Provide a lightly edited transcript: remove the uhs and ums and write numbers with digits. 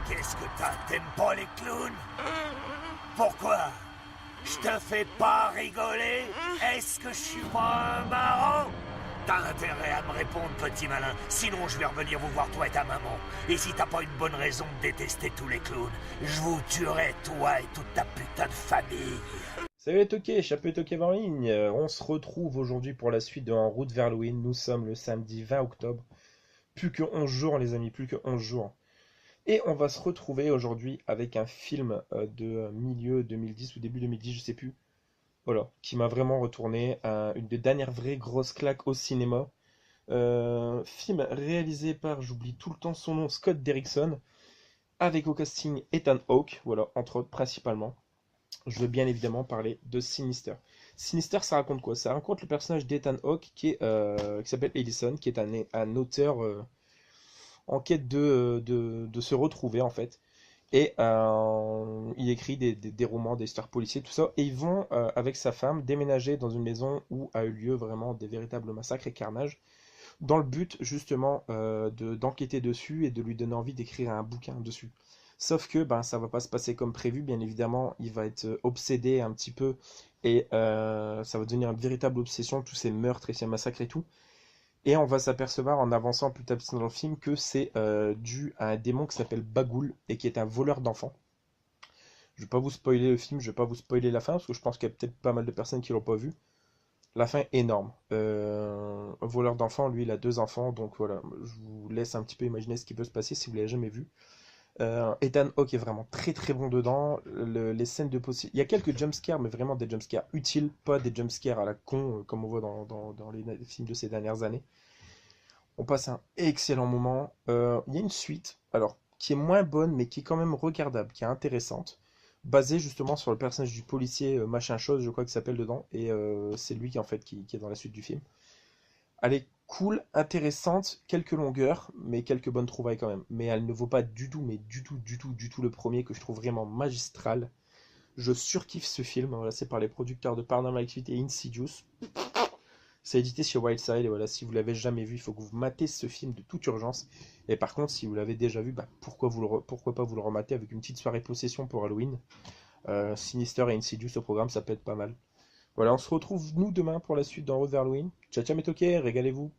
Qu'est-ce que t'as? T'aimes pas les clowns? Pourquoi? Je te fais pas rigoler? Est-ce que je suis pas un marrant? T'as intérêt à me répondre, petit malin. Sinon, je vais revenir vous voir, toi et ta maman. Et si t'as pas une bonne raison de détester tous les clowns, je vous tuerai, toi et toute ta putain de famille. Salut les toqués, Chapeau et Toqué en ligne. On se retrouve aujourd'hui pour la suite de En route vers Halloween. Nous sommes le samedi 20 octobre. Plus que 11 jours, les amis, plus que 11 jours. Et on va se retrouver aujourd'hui avec un film de milieu 2010 ou début 2010, je sais plus. Voilà, qui m'a vraiment retourné. Une des dernières vraies grosses claques au cinéma. Film réalisé par, j'oublie tout le temps son nom, Scott Derrickson. Avec au casting Ethan Hawke, voilà, entre autres, principalement. Je veux bien évidemment parler de Sinister. Sinister, ça raconte quoi? Ça raconte le personnage d'Ethan Hawke qui s'appelle Ellison, qui est un auteur en quête de se retrouver en fait. Et il écrit des romans, des histoires policières, tout ça. Et ils vont, avec sa femme, déménager dans une maison où a eu lieu vraiment des véritables massacres et carnages, dans le but justement d'enquêter dessus et de lui donner envie d'écrire un bouquin dessus. Sauf que ben, ça va pas se passer comme prévu, bien évidemment, il va être obsédé un petit peu et ça va devenir une véritable obsession, tous ces meurtres et ces massacres et tout. Et on va s'apercevoir en avançant plus tard dans le film que c'est dû à un démon qui s'appelle Bagoul et qui est un voleur d'enfants. Je vais pas vous spoiler le film, je vais pas vous spoiler la fin parce que je pense qu'il y a peut-être pas mal de personnes qui l'ont pas vu. La fin est énorme. Un voleur d'enfants, lui, il a deux enfants, donc voilà, je vous laisse un petit peu imaginer ce qui peut se passer si vous l'avez jamais vu. Ethan Hawke est vraiment très très bon dedans. Les scènes de possible. Il y a quelques jumpscares, mais vraiment des jumpscares utiles, pas des jumpscares à la con comme on voit dans les films de ces dernières années. On passe un excellent moment. Il y a une suite, alors qui est moins bonne, mais qui est quand même regardable, qui est intéressante, basée justement sur le personnage du policier machin chose, je crois qu'il s'appelle dedans, et c'est lui qui en fait qui est dans la suite du film. Elle est cool, intéressante, quelques longueurs, mais quelques bonnes trouvailles quand même. Mais elle ne vaut pas du tout, mais du tout le premier que je trouve vraiment magistral. Je surkiffe ce film. Voilà, c'est par les producteurs de Paranormal Activity et Insidious. C'est édité sur Wildside. Et voilà, si vous l'avez jamais vu, il faut que vous matez ce film de toute urgence. Et par contre, si vous l'avez déjà vu, bah, pourquoi pas vous le remater avec une petite soirée possession pour Halloween. Sinister et Insidious au programme, ça peut être pas mal. Voilà, on se retrouve nous demain pour la suite d'En route vers Halloween. Ciao ciao mes toqués, régalez-vous.